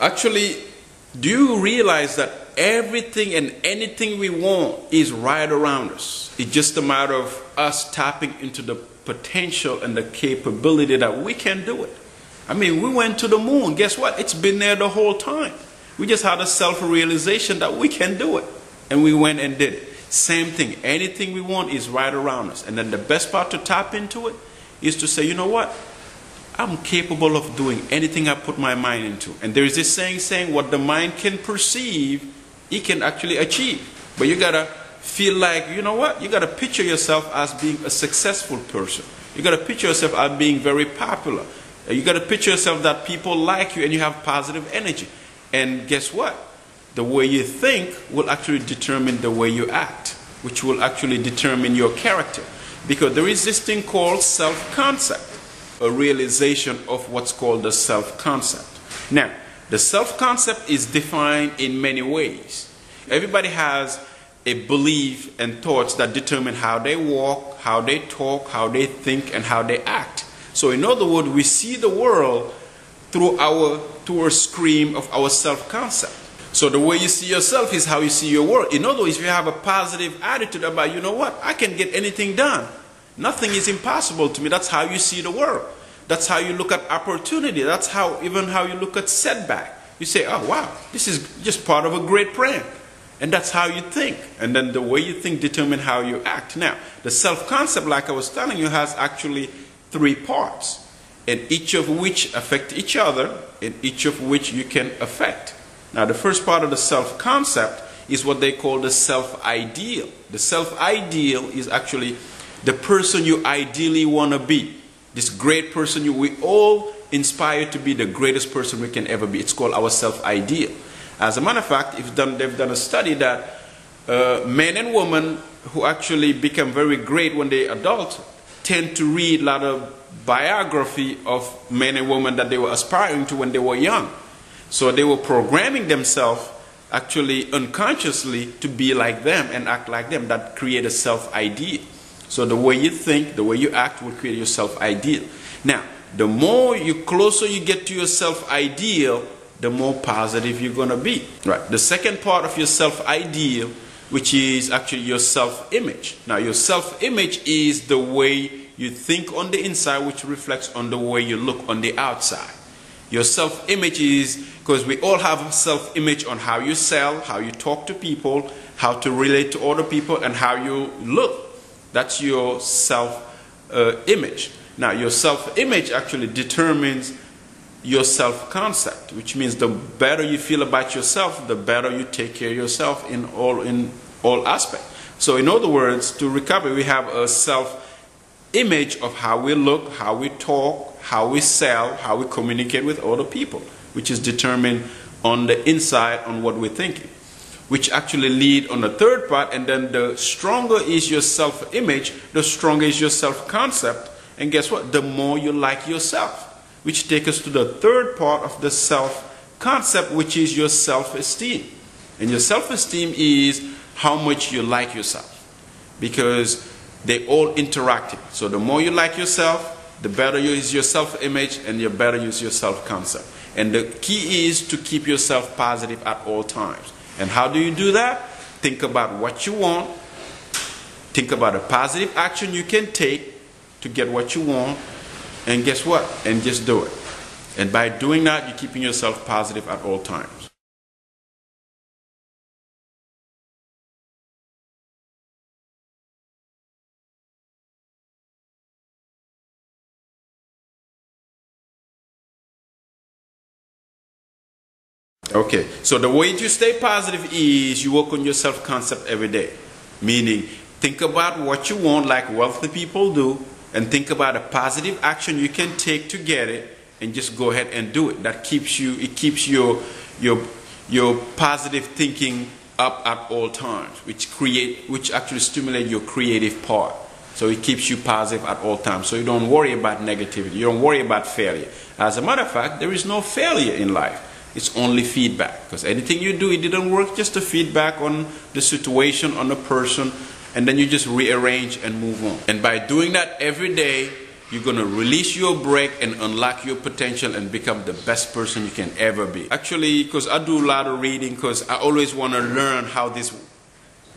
Actually, do you realize that everything and anything we want is right around us? It's just a matter of us tapping into the potential and the capability that we can do it. I mean, we went to the moon. Guess what? It's been there the whole time. We just had a self-realization that we can do it. And we went and did it. Same thing. Anything we want is right around us. And then the best part to tap into it is to say, you know what? I'm capable of doing anything I put my mind into. And there is this saying what the mind can perceive, it can actually achieve. But you gotta feel like, you know what? You gotta picture yourself as being a successful person. You gotta picture yourself as being very popular. You gotta picture yourself that people like you and you have positive energy. And guess what? The way you think will actually determine the way you act, which will actually determine your character. Because there is this thing called self-concept. A realization of what's called the self-concept. Now, the self-concept is defined in many ways. Everybody has a belief and thoughts that determine how they walk, how they talk, how they think, and how they act. So in other words, we see the world through a screen of our self-concept. So the way you see yourself is how you see your world. In other words, if you have a positive attitude about, you know what, I can get anything done. Nothing is impossible to me. That's how you see the world. That's how you look at opportunity. That's even how you look at setback. You say, oh wow, this is just part of a great plan. And that's how you think. And then the way you think determines how you act. Now, the self-concept, like I was telling you, has actually 3 parts. And each of which affect each other, and each of which you can affect. Now, the first part of the self-concept is what they call the self-ideal. The self-ideal is actually the person you ideally want to be. This great person we all inspire to be the greatest person we can ever be. It's called our self-ideal. As a matter of fact, they've done a study that men and women who actually become very great when they're adults tend to read a lot of biography of men and women that they were aspiring to when they were young. So they were programming themselves actually unconsciously to be like them and act like them. That create a self-ideal. So the way you think, the way you act will create your self-ideal. Now, the more closer you get to your self-ideal, the more positive you're going to be. Right. The second part of your self-ideal, which is actually your self-image. Now, your self-image is the way you think on the inside, which reflects on the way you look on the outside. Your self-image is, because we all have a self-image on how you sell, how you talk to people, how to relate to other people, and how you look. That's your self-image. Now, your self-image actually determines your self-concept, which means the better you feel about yourself, the better you take care of yourself in all aspects. So in other words, to recover, we have a self-image of how we look, how we talk, how we sell, how we communicate with other people, which is determined on the inside on what we're thinking, which actually lead on the third part. And then the stronger is your self-image, the stronger is your self-concept. And guess what? The more you like yourself, which takes us to the third part of the self-concept, which is your self-esteem. And your self-esteem is how much you like yourself, because they all interacting. So the more you like yourself, the better is your self-image, and the better is your self-concept. And the key is to keep yourself positive at all times. And how do you do that? Think about what you want. Think about a positive action you can take to get what you want. And guess what? And just do it. And by doing that, you're keeping yourself positive at all times. Okay, so the way to stay positive is you work on your self-concept every day. Meaning, think about what you want like wealthy people do, and think about a positive action you can take to get it, and just go ahead and do it. That keeps you, it keeps your positive thinking up at all times, which actually stimulates your creative part. So it keeps you positive at all times. So you don't worry about negativity. You don't worry about failure. As a matter of fact, there is no failure in life. It's only feedback. Because anything you do, it didn't work, just a feedback on the situation, on the person, and then you just rearrange and move on. And by doing that every day, you're going to release your brake and unlock your potential and become the best person you can ever be. Actually, because I do a lot of reading, because I always want to learn how these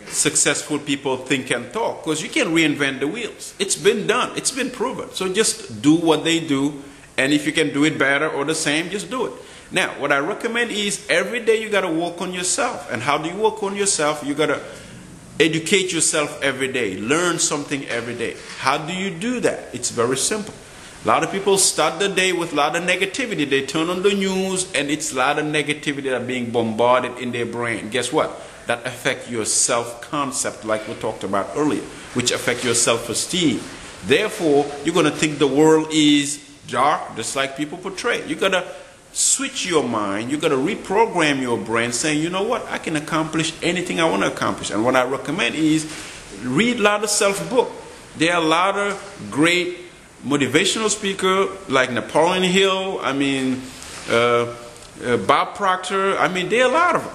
successful people think and talk, because you can reinvent the wheels. It's been done. It's been proven. So just do what they do, and if you can do it better or the same, just do it. Now, what I recommend is every day you got to work on yourself. And how do you work on yourself? You got to educate yourself every day. Learn something every day. How do you do that? It's very simple. A lot of people start the day with a lot of negativity. They turn on the news and it's a lot of negativity that are being bombarded in their brain. Guess what? That affects your self-concept, like we talked about earlier, which affect your self-esteem. Therefore, you're going to think the world is dark, just like people portray. You got to switch your mind. You got to reprogram your brain, saying, you know what, I can accomplish anything I want to accomplish. And what I recommend is read a lot of self-book. There are a lot of great motivational speakers like Napoleon Hill, Bob Proctor. There are a lot of them.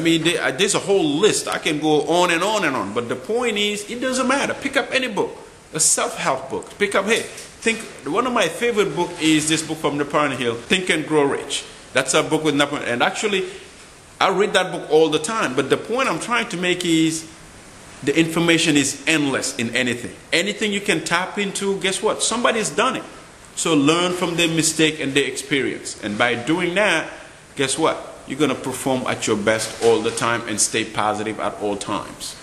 There's a whole list. I can go on and on and on. But the point is, it doesn't matter. Pick up any book, a self-help book. Pick up, one of my favorite books is this book from Napoleon Hill, Think and Grow Rich. That's a book with Napoleon. And actually, I read that book all the time. But the point I'm trying to make is the information is endless in anything. Anything you can tap into, guess what? Somebody's done it. So learn from their mistake and their experience. And by doing that, guess what? You're going to perform at your best all the time and stay positive at all times.